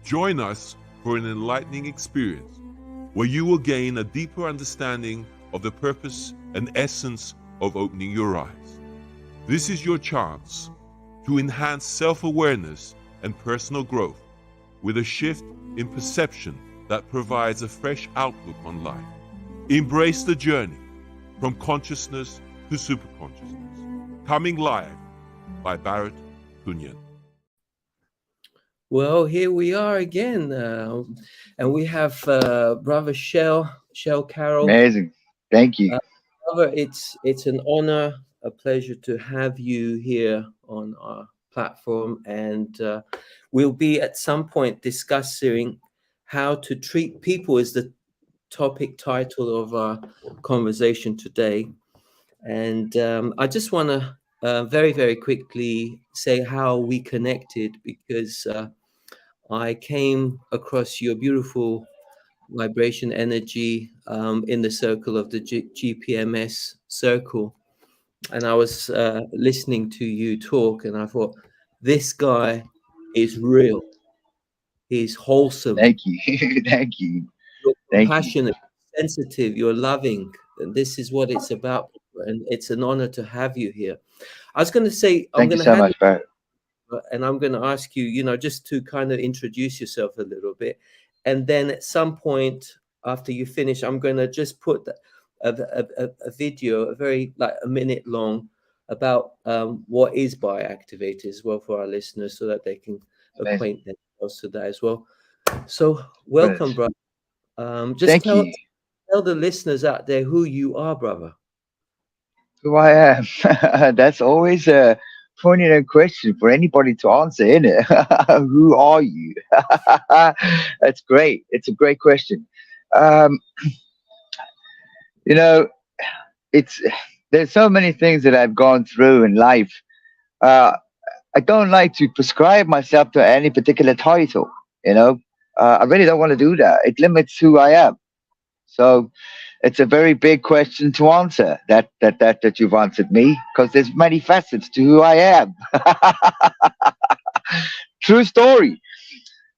Join us for an enlightening experience where you will gain a deeper understanding of the purpose and essence of opening your eyes. This is your chance to enhance self-awareness and personal growth with a shift in perception that provides a fresh outlook on life. Embrace the journey from consciousness to superconsciousness. Coming live by Barrett Kunyan. Well, here we are again, and we have Brother Shel Carroll. Amazing. Thank you. Brother, it's an honor, a pleasure to have you here on our platform, and we'll be at some point discussing how to treat people is the topic title of our conversation today. And I just want to very, very quickly say how we connected, because I came across your beautiful vibration energy in the circle of the GPMS circle. And I was listening to you talk, and I thought, this guy is real. He's wholesome. Thank you. Thank you. You're Thank compassionate, sensitive, you're loving. And this is what it's about. And it's an honor to have you here. I was going to say, Thank you so much, Barrett. And I'm going to ask you, just to kind of introduce yourself a little bit. And then at some point after you finish, I'm going to just put a video, a very like a minute long, about what is Activator as well for our listeners, so that they can acquaint themselves to that as well. So welcome, brother. Just tell the listeners out there who you are, brother. Who I am. That's always a poignant question for anybody to answer, isn't it? Who are you? That's great. It's a great question. There's so many things that I've gone through in life. I don't like to prescribe myself to any particular title. I really don't want to do that. It limits who I am. So it's a very big question to answer that you've answered me, because there's many facets to who I am. True story.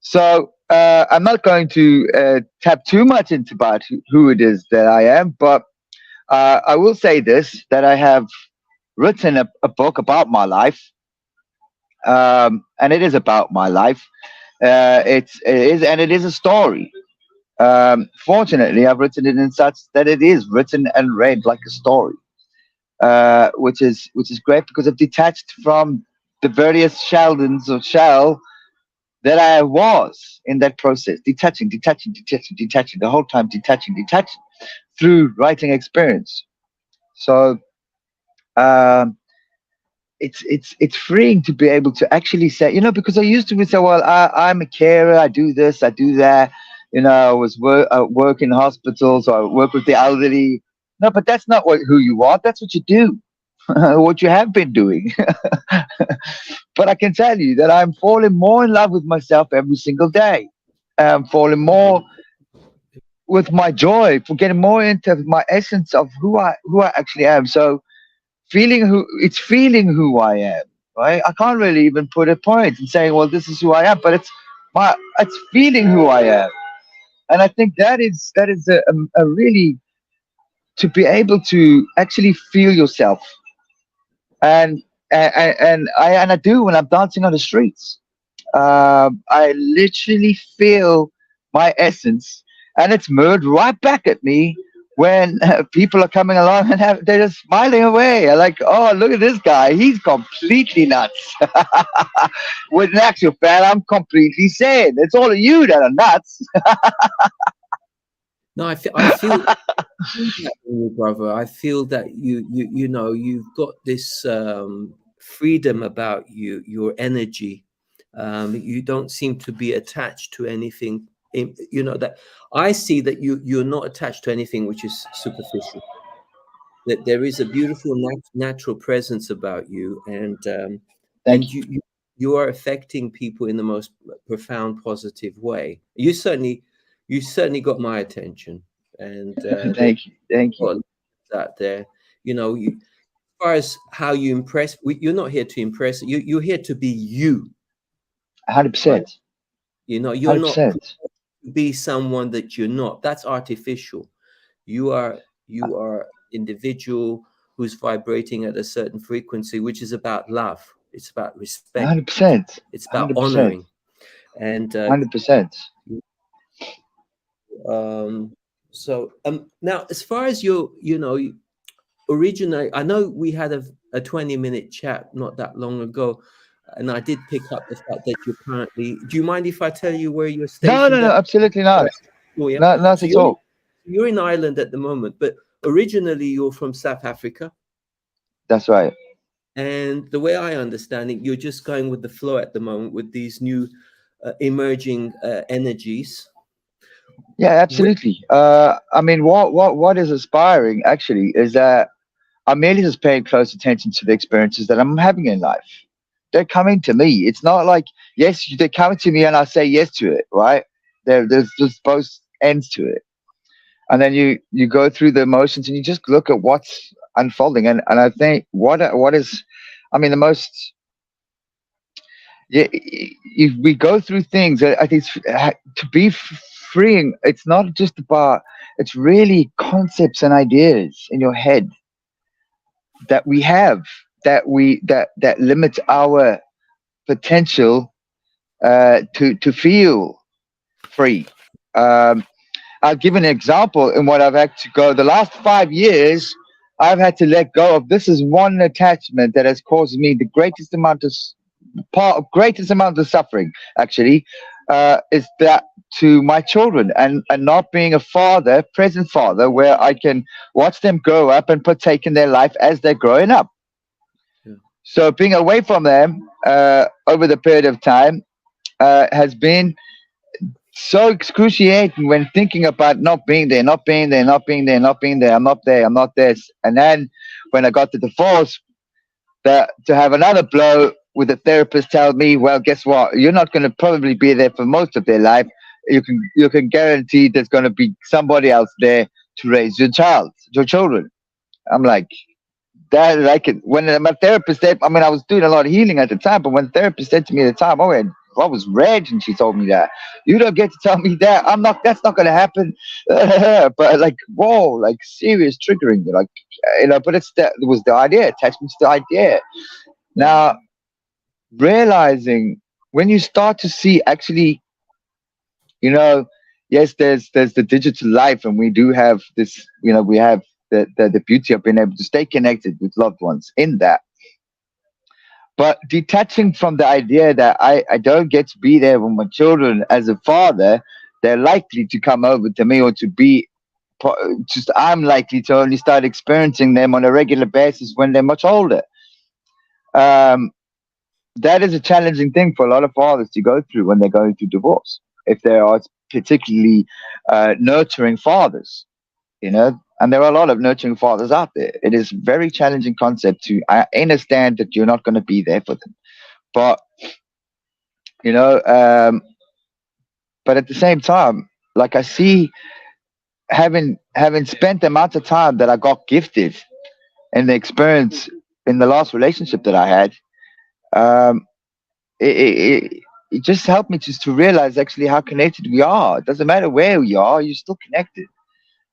So I'm not going to tap too much into about who it is that I am, but I will say this, that I have written a book about my life, and it is about my life. It is a story. Fortunately, I've written it in such that it is written and read like a story, which is great, because I've detached from the various Sheldons or Shell that I was in that process, detaching the whole time, detaching through writing experience. So it's freeing to be able to actually say, because I used to say, well, I'm a carer, I do this, I do that. I work in hospitals, or I work with the elderly. No, but that's not who you are. That's what you do, what you have been doing. But I can tell you that I'm falling more in love with myself every single day. I'm falling more with my joy, for getting more into my essence of who I actually am. So feeling who I am, right? I can't really even put a point in saying, well, this is who I am, but it's feeling who I am. And I think that is a really, to be able to actually feel yourself, and I do when I'm dancing on the streets. I literally feel my essence, and it's mirrored right back at me when people are coming along and they're just smiling away. I'm like, oh, look at this guy, he's completely nuts. When in actual fact, I'm completely sane. It's all of you that are nuts. No, I feel that in you, brother. I feel that you've got this freedom about you, your energy. You don't seem to be attached to anything. That I see that you're not attached to anything which is superficial. That there is a beautiful natural presence about you, and you are affecting people in the most profound, positive way. You certainly got my attention, and thank you. That there, as far as how you impress, you're not here to impress. You're here to be you. 100%. You know, you're not 100%. be someone that you're not. That's artificial. You are individual who's vibrating at a certain frequency, which is about love. It's about respect. 100%. It's about 100%. honoring. And 100%. so now, as far as originally, I know we had a 20-minute chat not that long ago, and I did pick up the fact that you're currently. Do you mind if I tell you where you're No, no, stationed no, at? absolutely not. Oh, yeah. Not, not So at all. you're in Ireland at the moment, but originally you're from South Africa. That's right. And the way I understand it, you're just going with the flow at the moment with these new emerging energies. Yeah, absolutely. I mean, what is inspiring actually is that I'm merely just paying close attention to the experiences that I'm having in life. They're coming to me. It's not like, yes, they're coming to me and I say yes to it, right? There's just both ends to it. And then you go through the emotions and you just look at what's unfolding. And I think what is, I mean, the most, yeah, if we go through things, I think to be freeing, it's not just about, it's really concepts and ideas in your head that we have that limits our potential to feel free. Um, I'll give an example in what I've had to go. The last 5 years, I've had to let go of. This is one attachment that has caused me the greatest amount of suffering. Actually, is that to my children and not being a father, present father, where I can watch them grow up and partake in their life as they're growing up. Yeah. So being away from them over the period of time has been so excruciating when thinking about not being there, not being there, not being there, not being there. I'm not there. I'm not this. And then when I got the divorce, to have another blow with the therapist tell me, well, guess what? You're not going to probably be there for most of their life. You can guarantee there's going to be somebody else there to raise your children. I'm like, that like it when my therapist said, I mean, I was doing a lot of healing at the time, but when the therapist said to me at the time, oh, and I was red, and she told me that you don't get to tell me that. I'm not. That's not going to happen. But like, whoa, like serious triggering, like But it was the idea, attachment to the idea. Now realizing when you start to see actually, you know, yes, there's the digital life, and we do have this. We have the beauty of being able to stay connected with loved ones in that. But detaching from the idea that I don't get to be there with my children as a father, they're likely to come over to me or to be just I'm likely to only start experiencing them on a regular basis when they're much older. Um, that is a challenging thing for a lot of fathers to go through when they're going through divorce, if they are particularly nurturing fathers. And there are a lot of nurturing fathers out there. It is a very challenging concept to I understand that you're not going to be there for them, but you know um but at the same time, like I see, having spent the amount of time that I got gifted and the experience in the last relationship that I had, um it just helped me just to realize actually how connected we are. It doesn't matter where you are, you're still connected.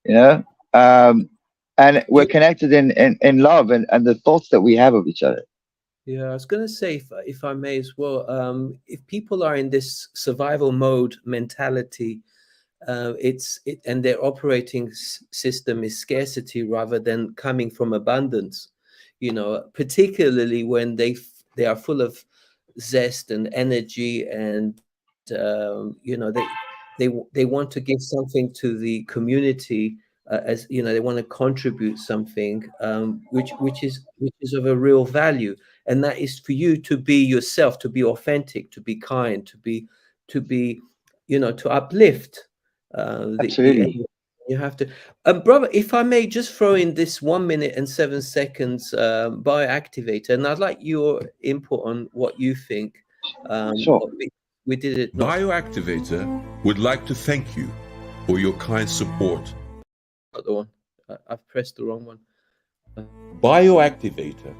you know um and we're connected in love and the thoughts that we have of each other. Yeah, I was going to say, if I may as well, if people are in this survival mode mentality, and their operating system is scarcity rather than coming from abundance, particularly when they are full of zest and energy, and they want to give something to the community, as they want to contribute something, which is of a real value, and that is for you to be yourself, to be authentic, to be kind, to be to uplift the Absolutely. energy. You have to, brother, if I may just throw in this 1 minute and 7 seconds bioactivator, and I'd like your input on what you think. Sure. We did it not Bioactivator would like to thank you for your kind support. the one. I've pressed the wrong one. Bioactivator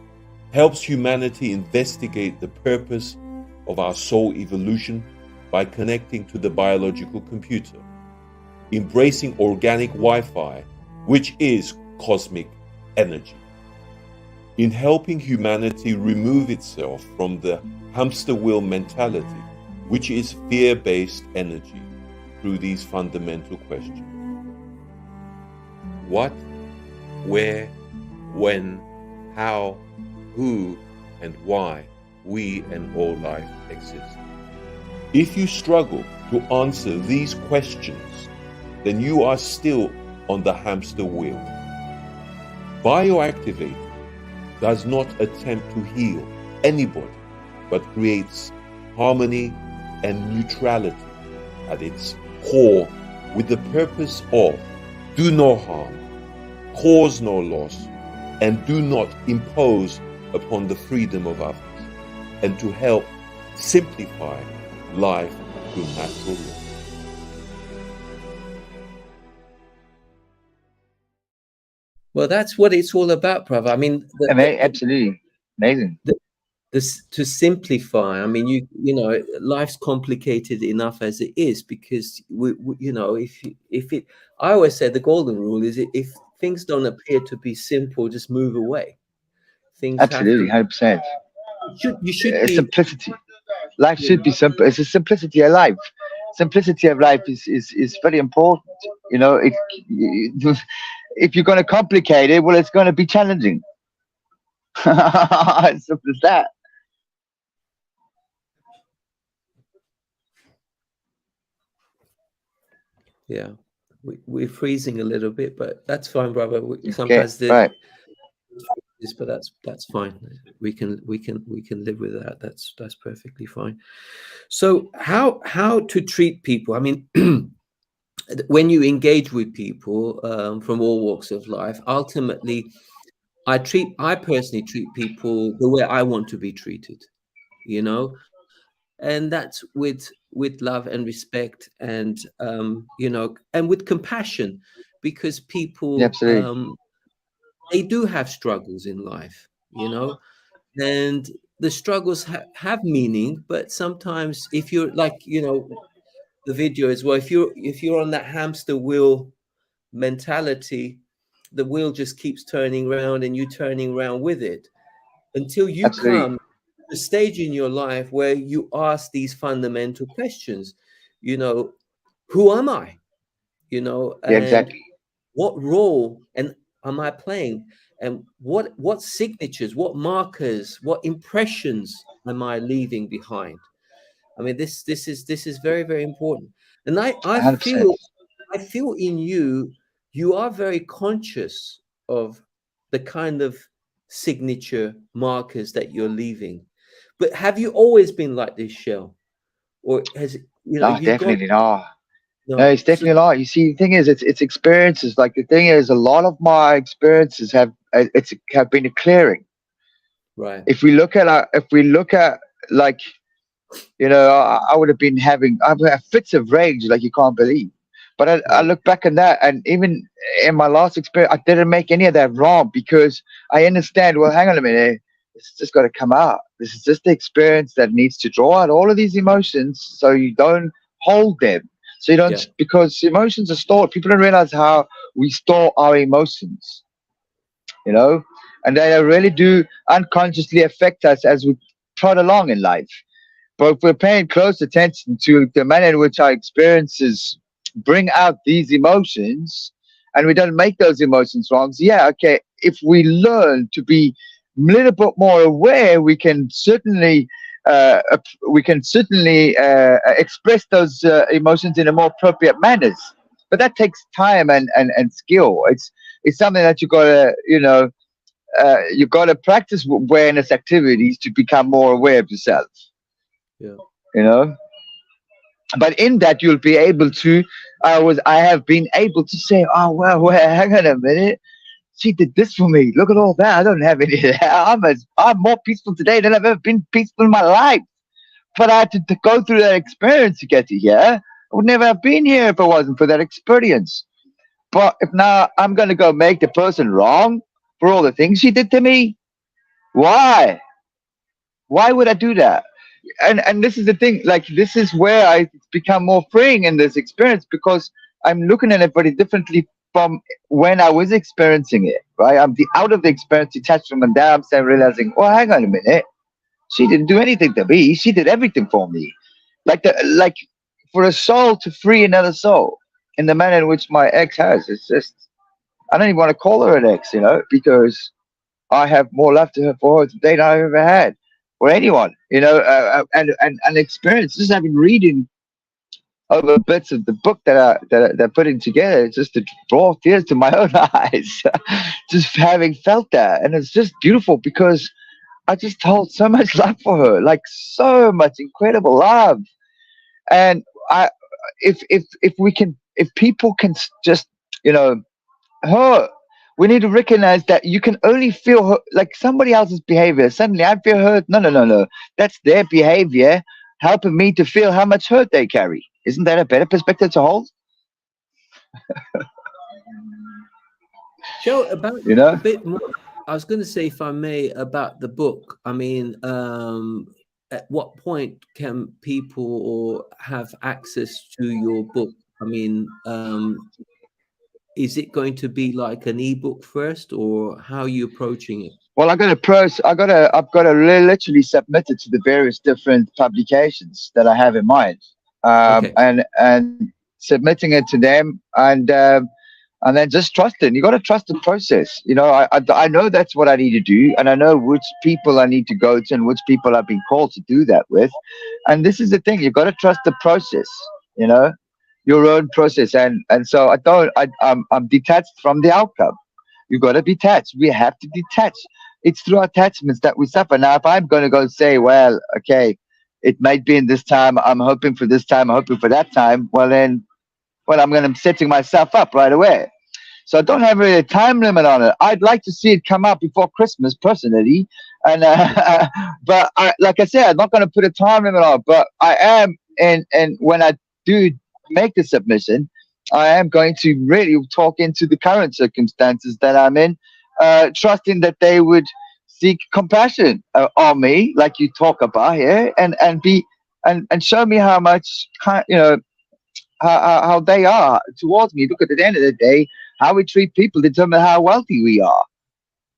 helps humanity investigate the purpose of our soul evolution by connecting to the biological computer, embracing organic Wi-Fi, which is cosmic energy, in helping humanity remove itself from the hamster wheel mentality, which is fear-based energy, through these fundamental questions. What, where, when, how, who, and why we and all life exist. If you struggle to answer these questions, then you are still on the hamster wheel. Bioactivator does not attempt to heal anybody, but creates harmony and neutrality at its core, with the purpose of do no harm, cause no loss, and do not impose upon the freedom of others, and to help simplify life through natural law. Well, that's what it's all about, Prav. I mean, Absolutely amazing. This, to simplify. I mean, you know, life's complicated enough as it is, because we you know, if it, I always say the golden rule is, if things don't appear to be simple, just move away. Things Absolutely, have 100%. to, you should be, Simplicity. Life you should be know, simple. It's a simplicity of life. Simplicity of life is very important. You know, if you're going to complicate it, well, it's going to be challenging. As simple as that. yeah. We're freezing a little bit, but that's fine, brother. Okay, Sometimes right. but that's fine. We can live with that. That's perfectly fine. So how to treat people? I mean, when you engage with people from all walks of life, ultimately, I personally treat people the way I want to be treated. You know, and that's with love and respect, and you know, and with compassion, because people Absolutely. they do have struggles in life, you know, and the struggles have meaning. But sometimes, if you're like, you know, the video as well, if you're on that hamster wheel mentality, the wheel just keeps turning round and you turning around with it, until you Absolutely. come to a stage in your life where you ask these fundamental questions. You know, who am I? You know, Yeah, and exactly. what role and am I playing? And what signatures, what markers, what impressions am I leaving behind? I mean, this is very, very important. And I 100%. feel, I feel in you, you are very conscious of the kind of signature markers that you're leaving. But have you always been like this, Shell? Or has it, you know, No, you've gone, definitely not. No, no, it's definitely not. You see, the thing is, it's experiences. Like the thing is, a lot of my experiences have been a clearing. right, If we look at like, you know, I would have been having I've had fits of rage like you can't believe. But I right, look back at that, and even in my last experience, I didn't make any of that wrong, because I understand. Well, hang on a minute, it's just got to come out. This is just the experience that needs to draw out all of these emotions, so you don't hold them. So you yeah, don't, because emotions are stored. People don't realize how we store our emotions, you know, and they really do unconsciously affect us as we trot along in life. But if we're paying close attention to the manner in which our experiences bring out these emotions, and we don't make those emotions wrong, so yeah, okay, if we learn to be a little bit more aware, we can certainly express those emotions in a more appropriate manners. But that takes time and skill. It's something that you gotta practice awareness activities to become more aware of yourself. yeah, You know, but in that you'll be able to. I have been able to say, oh well, hang on a minute. She did this for me. Look at all that. I don't have any of that. I'm more peaceful today than I've ever been peaceful in my life. But I had to go through that experience to get to here. I would never have been here if it wasn't for that experience. But if now I'm going to go make the person wrong for all the things she did to me, why? Why would I do that? and this is the thing, like this is where I become more freeing in this experience, because I'm looking at it very differently from when I was experiencing it, right? I'm out of the experience, detached from it. Now I'm saying, realizing, oh, hang on a minute, she didn't do anything to me, she did everything for me. Like for a soul to free another soul in the manner in which my ex has, it's just, I don't even want to call her an ex, because I have more love to her for her today than I've ever had for anyone, and experience. Just having reading over bits of the book that they're putting together, it's just to draw tears to my own eyes, just having felt that, and it's just beautiful because I just hold so much love for her, like so much incredible love, and I, if we can, if people can just, you know her, we need to recognize that you can only feel her, like somebody else's behavior. Suddenly I feel hurt. No, no, no, no. That's their behavior helping me to feel how much hurt they carry. Isn't that a better perspective to hold? Joe, about You a know? bit more. I was going to say, if I may, about the book. I mean, at what point can people or have access to your book? I mean, is it going to be like an ebook first, or how are you approaching it? Well, I've got to literally submit it to the various different publications that I have in mind, Okay. and submitting it to them, and then just trust it. You got to trust the process. I know that's what I need to do, and I know which people I need to go to and which people I've been called to do that with. And this is the thing: you got to trust the process. You know, your own process, and so I don't. I'm detached from the outcome. You got to detach. We have to detach. It's through attachments that we suffer. Now, if I'm going to go say, well, okay, it might be in this time. I'm hoping for this time. I'm hoping for that time. Well, then, well, I'm going to setting myself up right away. So I don't have really a time limit on it. I'd like to see it come out before Christmas, personally, and but like I said, I'm not going to put a time limit on it. But I am, and when I do make the submission, I am going to really talk into the current circumstances that I'm in, trusting that they would seek compassion on me, like you talk about here, and show me how much how they are towards me. Because at the end of the day, how we treat people determine how wealthy we are.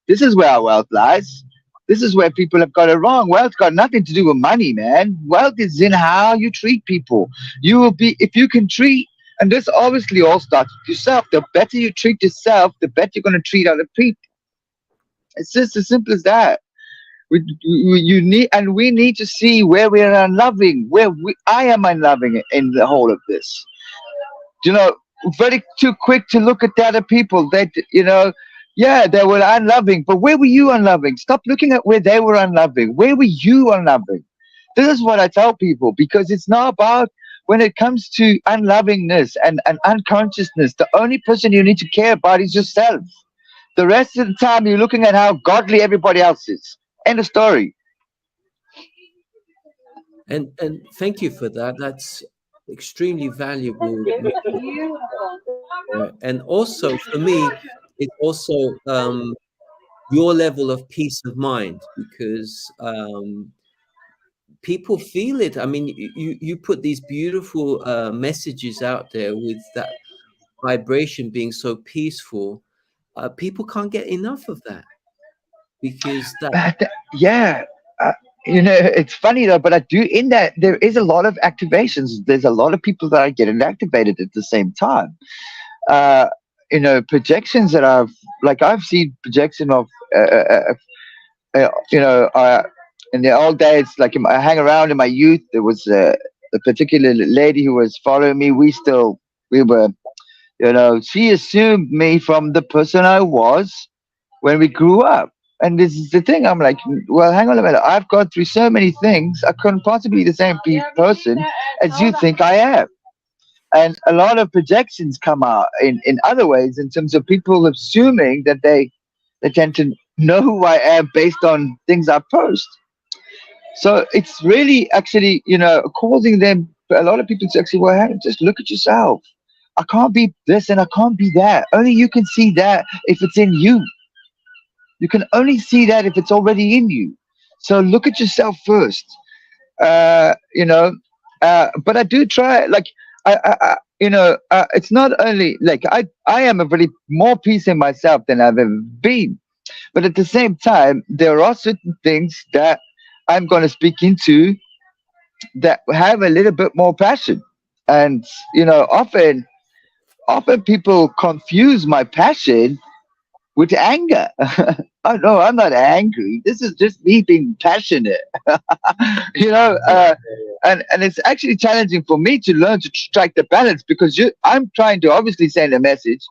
This is where our wealth lies. This is where people have got it wrong. Wealth got nothing to do with money, man. Wealth is in how you treat people. You will be, if you can treat, and this obviously all starts with yourself. The better you treat yourself, the better you're going to treat other people. It's just as simple as that. You need, and we need to see where we are unloving, I am unloving in the whole of this. You know, very too quick to look at the other people that, yeah, they were unloving, but where were you unloving? Stop looking at where they were unloving. Where were you unloving? This is what I tell people, because it's not about, when it comes to unlovingness and unconsciousness, the only person you need to care about is yourself. The rest of the time you're looking at how godly everybody else is. End of story. And thank you for that. That's extremely valuable. And also for me, it's also your level of peace of mind, because people feel it. I mean, you put these beautiful messages out there with that vibration being so peaceful. People can't get enough of that, because that. Yeah. Uh, it's funny though, but I do, in that there is a lot of activations. There's a lot of people that are getting activated at the same time. Uh, projections that I've seen projection of, you know, in the old days, like I hang around in my youth, there was a particular lady who was following me. We were, she assumed me from the person I was when we grew up. And this is the thing. I'm like, well, hang on a minute. I've gone through so many things. I couldn't possibly be the same person as you think I am. And a lot of projections come out in other ways, in terms of people assuming that they tend to know who I am based on things I post. So it's really actually, causing them, a lot of people to actually, well, hey, just look at yourself. I can't be this and I can't be that. Only you can see that if it's in you. You can only see that if it's already in you. So look at yourself first. You know, but I do try. Like it's not only like I am a very more peace in myself than I've ever been. But at the same time, there are certain things that I'm going to speak into that have a little bit more passion. And often people confuse my passion with anger. Oh no, I'm not angry. This is just me being passionate. you know, Yeah, uh, and it's actually challenging for me to learn to strike the balance because I'm trying to obviously send a message,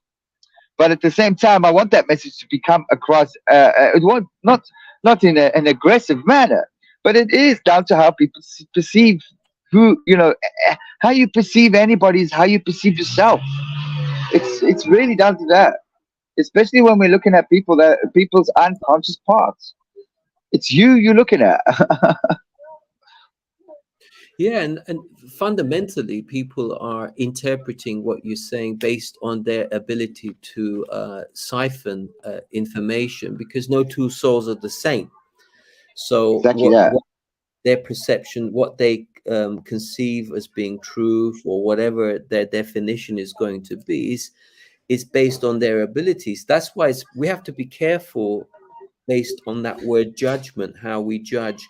but at the same time, I want that message to become across. It won't not in an aggressive manner, but it is down to how people perceive who how you perceive anybody is how you perceive yourself. It's really down to that, especially when we're looking at people's unconscious parts. It's you're looking at. yeah, and fundamentally, people are interpreting what you're saying based on their ability to siphon information, because no two souls are the same. So Exactly that. what their perception, what they conceive as being truth, or whatever their definition is going to be, is based on their abilities. That's why we have to be careful based on that word judgment, how we judge.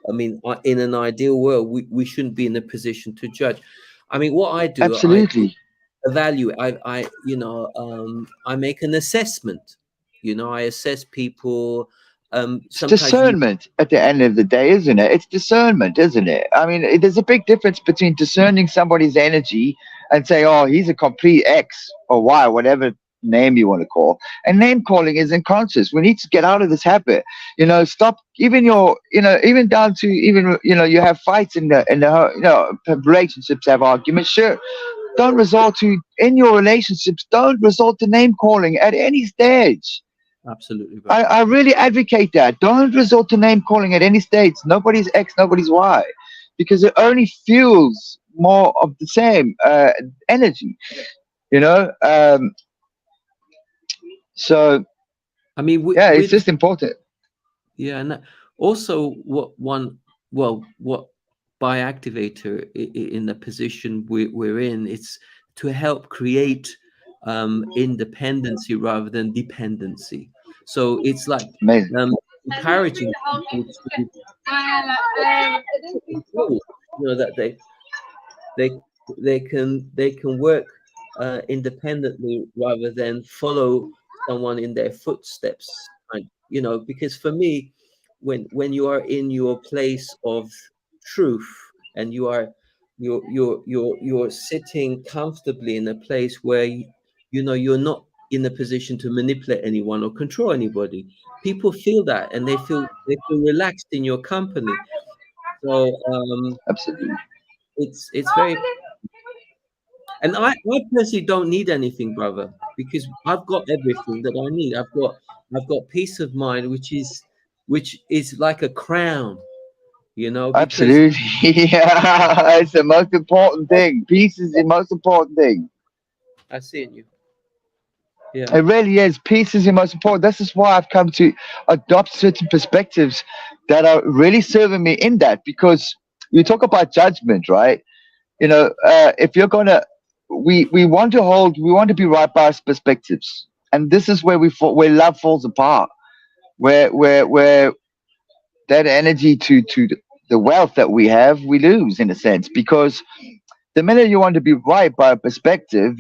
I mean, in an ideal world, we shouldn't be in a position to judge. I mean, what I do, I Absolutely. evaluate. I make an assessment. I assess people. It's Sometimes you discernment at the end of the day, isn't it? It's discernment, isn't it? I mean, there's a big difference between discerning somebody's energy and say, oh, he's a complete X or Y, whatever name you want to call. And name calling is unconscious. We need to get out of this habit. Stop even even down to even, you have fights relationships have arguments. Sure. Don't resort to, in your relationships, don't resort to name calling at any stage. absolutely I, right. I really advocate that. Don't resort to name calling at any stage. Nobody's X, nobody's Y, because it only fuels more of the same energy. You know. So I mean, yeah, it's with just important. yeah, and also what by Activator in the position we're in, it's to help create independency rather than dependency. So it's like Amazing. um, encouraging people to control, that they they can work independently rather than follow someone in their footsteps. Because for me, when you are in your place of truth, and you're sitting comfortably in a place where you're not in a position to manipulate anyone or control anybody. People feel that, and they feel relaxed in your company. So Absolutely. it's very. And I personally don't need anything, brother, because I've got everything that I need. I've got peace of mind, which is like a crown, because Absolutely. Yeah, it's the most important thing. Peace is the most important thing. I see in you. Yeah. It really is. Peace is the most important. This is why I've come to adopt certain perspectives that are really serving me in that. Because you talk about judgment, right? If you're gonna, we want to we want to be right by our perspectives, and this is where where love falls apart, where that energy to the wealth that we have, we lose in a sense, because the minute you want to be right by a perspective,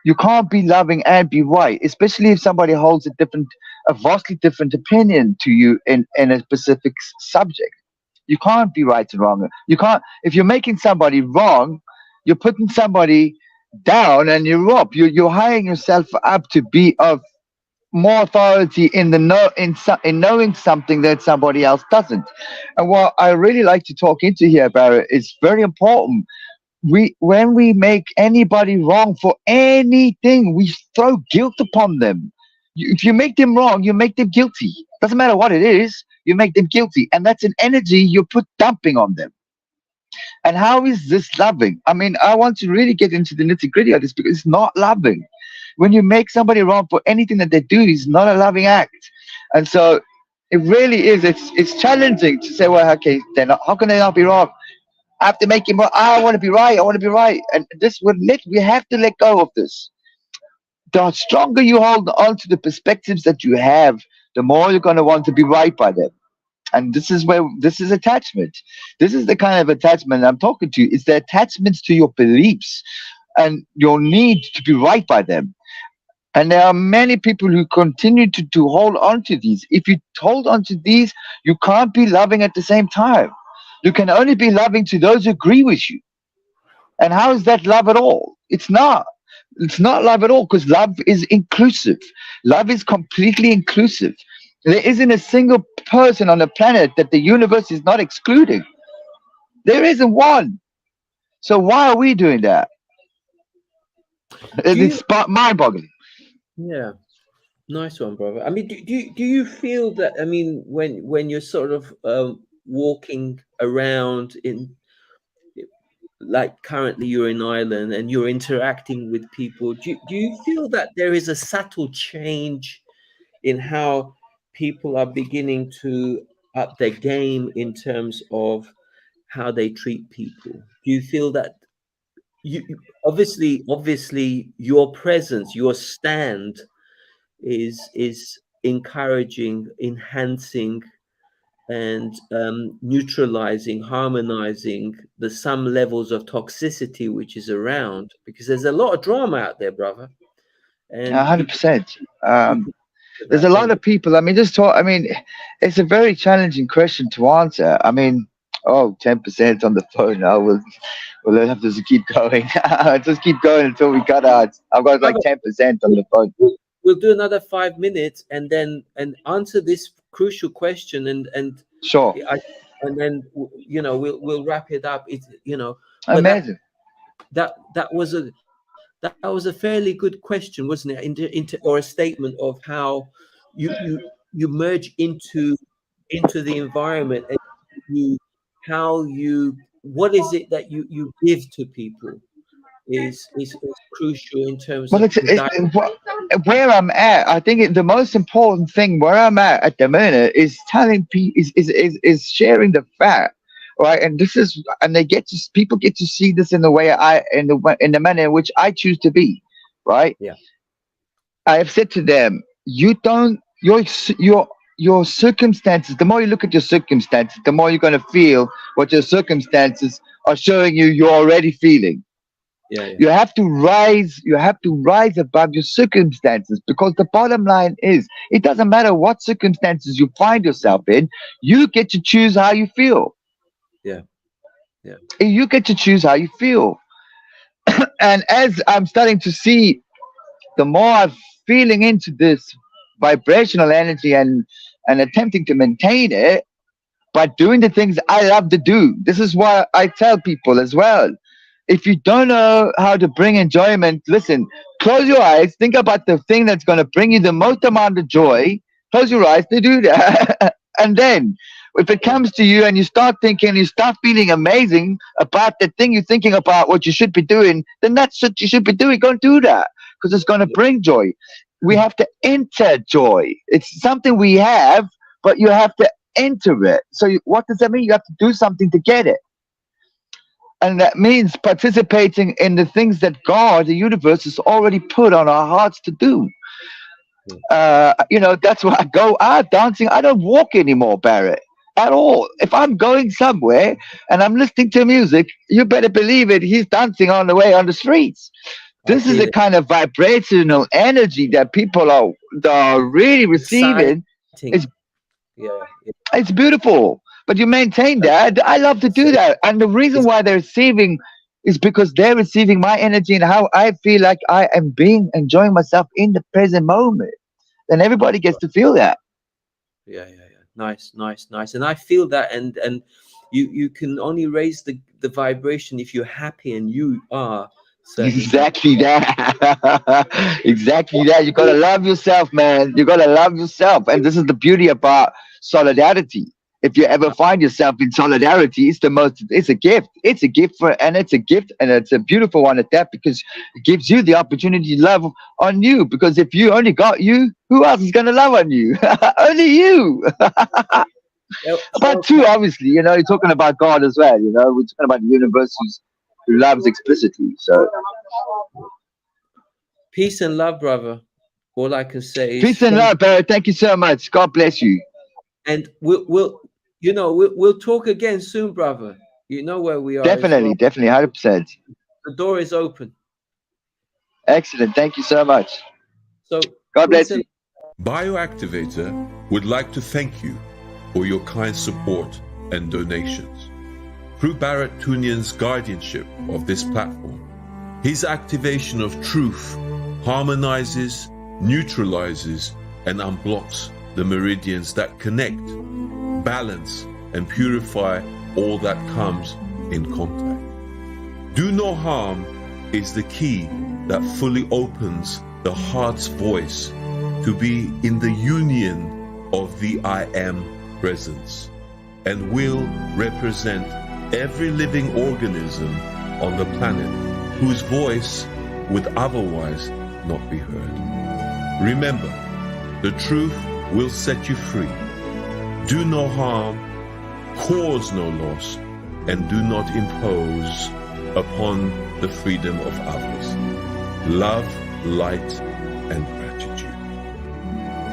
you can't be loving and be right, especially if somebody holds a vastly different opinion to you in a specific subject. You can't be right and wrong. You can't, if you're making somebody wrong, you're putting somebody down and you're up. You're hiring yourself up to be of more authority in the in knowing something that somebody else doesn't. And what I really like to talk into here, Barrett, is very important. When we make anybody wrong for anything, we throw guilt upon them. If you make them wrong, you make them guilty. Doesn't matter what it is, you make them guilty, and that's an energy you put dumping on them. And how is this loving? I mean, I want to really get into the nitty gritty of this, because it's not loving. When you make somebody wrong for anything that they do, it's not a loving act. And so it really is. It's challenging to say, well, okay, how can they not be wrong? I have to make it more. I want to be right. I want to be right. And we have to let go of this. The stronger you hold on to the perspectives that you have, the more you're going to want to be right by them. And this is attachment. This is the kind of attachment I'm talking to. It's the attachments to your beliefs and your need to be right by them. And there are many people who continue to hold on to these. If you hold on to these, you can't be loving at the same time. You can only be loving to those who agree with you. And how is that love at all? It's not. It's not love at all, because love is inclusive. Love is completely inclusive. There isn't a single person on the planet that the universe is not excluding. There isn't one. So why are we doing that? Do you, It's mind-boggling. yeah, nice one, brother. I mean, do you feel that? I mean, when you're sort of walking around in, like currently you're in Ireland and you're interacting with people, do you feel that there is a subtle change in how people are beginning to up their game in terms of how they treat people? Do you feel that obviously your presence, your stand is encouraging, enhancing, and neutralizing, harmonizing the some levels of toxicity which is around, because there's a lot of drama out there, brother, and people 100%. people There's a that lot don't. of people. I mean, it's a very challenging question to answer. I mean, 10% on the phone. We'll have to just keep going. Just keep going until we cut out. I've got like Brother, 10% on the phone. we'll do another 5 minutes and then and answer this crucial question, and Sure. I, and then we'll wrap it up. It's but Amazing. that was a fairly good question, wasn't it? Into or a statement of how you merge into the environment, and you how you what is it that you give to people is crucial in terms Well, of the where I'm at. I think the most important thing where I'm at the minute is telling people is sharing the fact, right? And this is and people get to see this in the way in the manner in which I choose to be, right? yeah I have said to them, you don't your circumstances. The more you look at your circumstances, the more you're going to feel what your circumstances are showing you. You're already feeling. yeah You have to rise above your circumstances, because the bottom line is it doesn't matter what circumstances you find yourself in, you get to choose how you feel. yeah yeah You get to choose how you feel. And as I'm starting to see, the more I'm feeling into this vibrational energy and attempting to maintain it by doing the things I love to do. This is why I tell people as well. If you don't know how to bring enjoyment, listen, close your eyes, think about the thing that's going to bring you the most amount of joy. Close your eyes to do that. And then, if it yeah comes to you and you start thinking, you start feeling amazing about the thing you're thinking about, what you should be doing, then that's what you should be doing. Go and do that, because it's going to bring joy. We have to enter joy. It's something we have, but you have to enter it. So, what does that mean? You have to do something to get it. And that means participating in the things that God, the universe, has already put on our hearts to do. yeah That's why I go out dancing. I don't walk anymore, Barrett, at all. If I'm going somewhere and I'm listening to music, you better believe it, he's dancing on the way on the streets. I This is feel the it. kind of vibrational energy that people are really Exciting. receiving. It's Yeah, yeah. it's beautiful, but you maintain That's that. I love to do so that, and the reason it's why they're receiving is because they're receiving my energy and how I feel like I am enjoying myself in the present moment. And everybody gets to feel that. yeah. Nice. And I feel that, and you can only raise the vibration if you're happy, and you are certainly happy. Exactly that. Exactly that. You gotta love yourself, man. You gotta love yourself, and this is the beauty about solidarity. If you ever find yourself in solidarity, it's a gift. It's a gift and it's a beautiful one at that, because it gives you the opportunity to love on you. Because if you only got you, who else is going to love on you? Only you. But two, obviously, you know, you're talking about God as well. You know, we're talking about the universe who loves explicitly. So peace and love, brother. All I can say is peace and love, Barrett. Thank you so much. God bless you. and we'll talk again soon, brother. You know where we are as Definitely, well. definitely, 100%. The door is open. Excellent. Thank you so much. So God bless peace and you. Bioactivator would like to thank you for your kind support and donations. Through Barrett Tunian's guardianship of this platform, his activation of truth harmonizes, neutralizes, and unblocks the meridians that connect, balance, and purify all that comes in contact. Do no harm is the key that fully opens the heart's voice to be in the union of the I Am presence and will represent every living organism on the planet whose voice would otherwise not be heard. Remember, the truth will set you free. Do no harm, cause no loss, and do not impose upon the freedom of others. Love, light, and gratitude.